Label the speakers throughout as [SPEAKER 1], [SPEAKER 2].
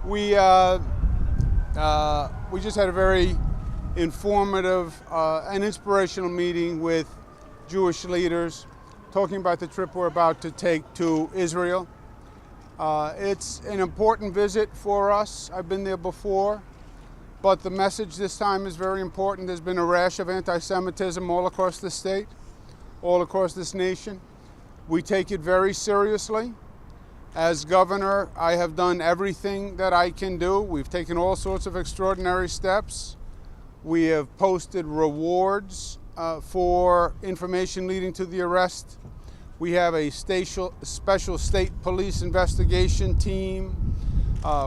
[SPEAKER 1] We just had a very informative and inspirational meeting with Jewish leaders, talking about the trip we're about to take to Israel. It's an important visit for us. I've been there before, but the message this time is very important. There's been a rash of anti-Semitism all across the state, all across this nation. We take it very seriously. As governor, I have done everything that I can do. We've taken all sorts of extraordinary steps. We have posted rewards for information leading to the arrest. We have a special state police investigation team.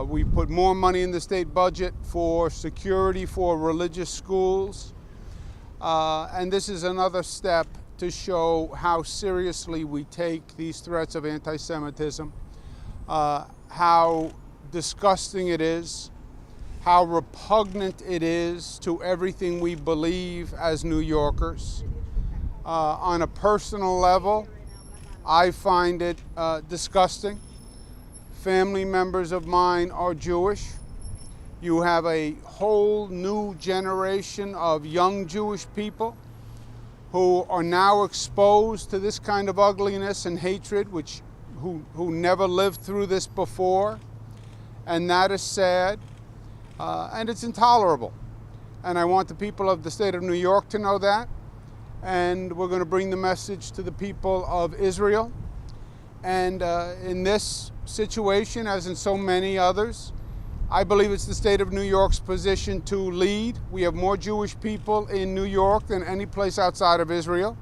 [SPEAKER 1] We put more money in the state budget for security for religious schools. And this is another step to show how seriously we take these threats of anti-Semitism, how disgusting it is, how repugnant it is to everything we believe as New Yorkers. On a personal level, I find it disgusting. Family members of mine are Jewish. You have a whole new generation of young Jewish people who are now exposed to this kind of ugliness and hatred, who never lived through this before. And that is sad, and it's intolerable. And I want the people of the state of New York to know that. And we're going to bring the message to the people of Israel. And in this situation, as in so many others, I believe it's the state of New York's position to lead. We have more Jewish people in New York than any place outside of Israel.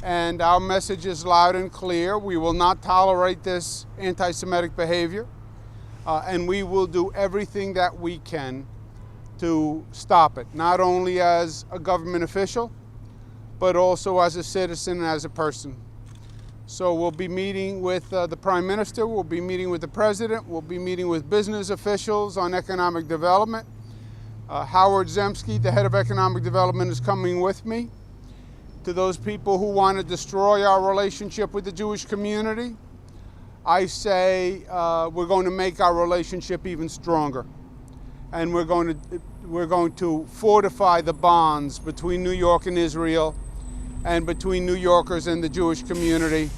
[SPEAKER 1] And our message is loud and clear. We will not tolerate this anti-Semitic behavior. And we will do everything that we can to stop it, not only as a government official, but also as a citizen and as a person. So we'll be meeting with the Prime Minister, we'll be meeting with the President, we'll be meeting with business officials on economic development. Howard Zemsky, the head of economic development, is coming with me. To those people who want to destroy our relationship with the Jewish community, I say we're going to make our relationship even stronger. And we're going to fortify the bonds between New York and Israel, and between New Yorkers and the Jewish community.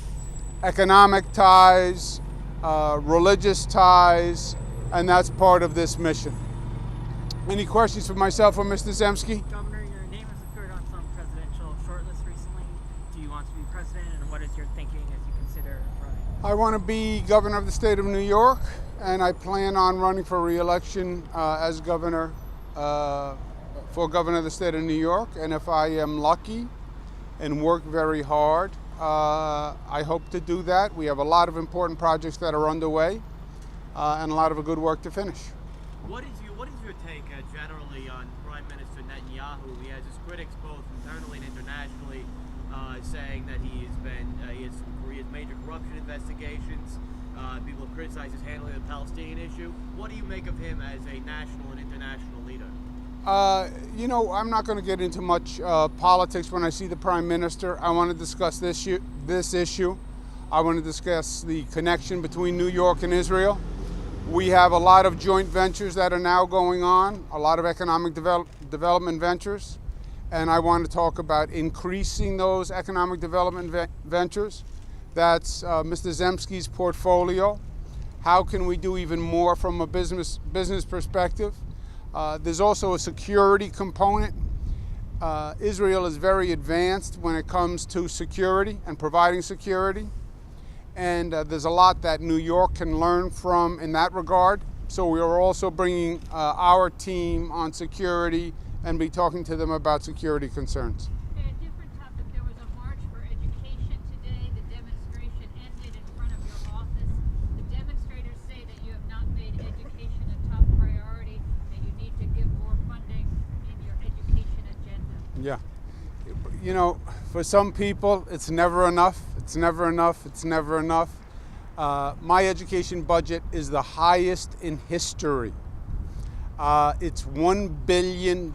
[SPEAKER 1] Economic ties, religious ties, and that's part of this mission. Any questions for myself or Mr. Zemsky?
[SPEAKER 2] Governor, your name has appeared on some presidential shortlists recently. Do you want to be president, and what is your thinking as you consider running?
[SPEAKER 1] I want to be governor of the state of New York, and I plan on running for re-election as governor, for governor of the state of New York. And if I am lucky and work very hard, I hope to do that. We have a lot of important projects that are underway, and a lot of good work to finish.
[SPEAKER 3] What is your take generally on Prime Minister Netanyahu? He has his critics both internally and internationally saying that he has major corruption investigations. People have criticized his handling of the Palestinian issue. What do you make of him as a national and international leader?
[SPEAKER 1] I'm not going to get into much politics when I see the Prime Minister. I want to discuss this issue. I want to discuss the connection between New York and Israel. We have a lot of joint ventures that are now going on, a lot of economic development ventures, and I want to talk about increasing those economic development ventures. That's Mr. Zemsky's portfolio. How can we do even more from a business perspective? There's also a security component. Israel is very advanced when it comes to security and providing security. And there's a lot that New York can learn from in that regard. So we are also bringing our team on security and be talking to them about security concerns.
[SPEAKER 4] A different topic, there was a march for education today. The demonstration ended in front of your office. The demonstrators say that you have not made education a top priority, and you need to give more funding in your education agenda.
[SPEAKER 1] Yeah. For some people, it's never enough. It's never enough. It's never enough. My education budget is the highest in history. It's $1 billion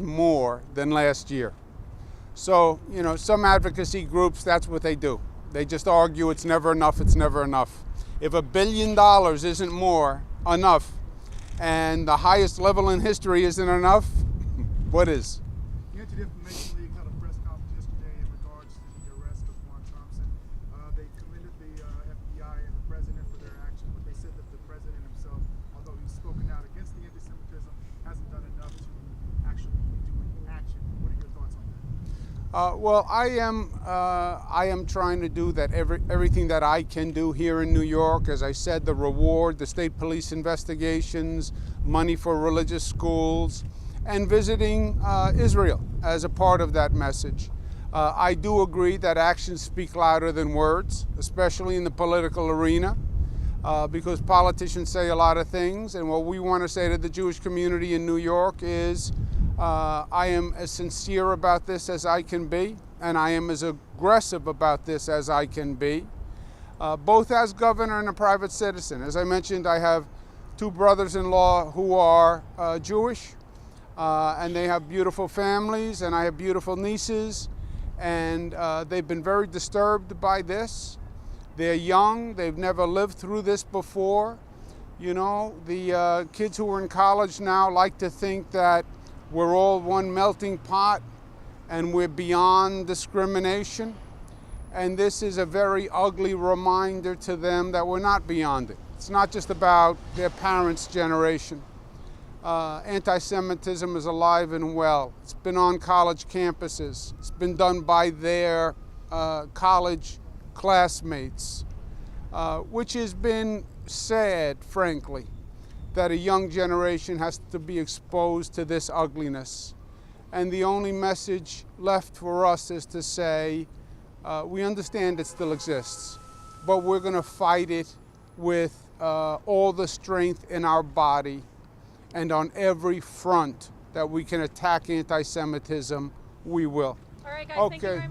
[SPEAKER 1] more than last year. So, some advocacy groups, that's what they do. They just argue it's never enough, it's never enough. If $1 billion isn't more enough, and the highest level in history isn't enough, what is?
[SPEAKER 5] The Anti-Defamation League held a press conference yesterday in regards to the arrest of Juan Thompson. They commended the FBI and the president for their actions, but they said that the president himself, although he's spoken out against the anti-Semitism, hasn't done enough to actually do any action. What are your thoughts on that?
[SPEAKER 1] Well, I am trying to do that everything that I can do here in New York. As I said, the reward, the state police investigations, money for religious schools, and visiting Israel as a part of that message. I do agree that actions speak louder than words, especially in the political arena, because politicians say a lot of things, and what we want to say to the Jewish community in New York is I am as sincere about this as I can be, and I am as aggressive about this as I can be, both as governor and a private citizen. As I mentioned, I have two brothers-in-law who are Jewish, and they have beautiful families, and I have beautiful nieces, and they've been very disturbed by this. They're young, they've never lived through this before. You know, the kids who are in college now like to think that we're all one melting pot and we're beyond discrimination. And this is a very ugly reminder to them that we're not beyond it. It's not just about their parents' generation. Anti-Semitism is alive and well. It's been on college campuses. It's been done by their college classmates, which has been sad, frankly, that a young generation has to be exposed to this ugliness. And the only message left for us is to say, we understand it still exists, but we're going to fight it with all the strength in our body and on every front that we can attack anti-Semitism, we will.
[SPEAKER 4] All right, guys, thank you
[SPEAKER 1] Okay.
[SPEAKER 4] very much.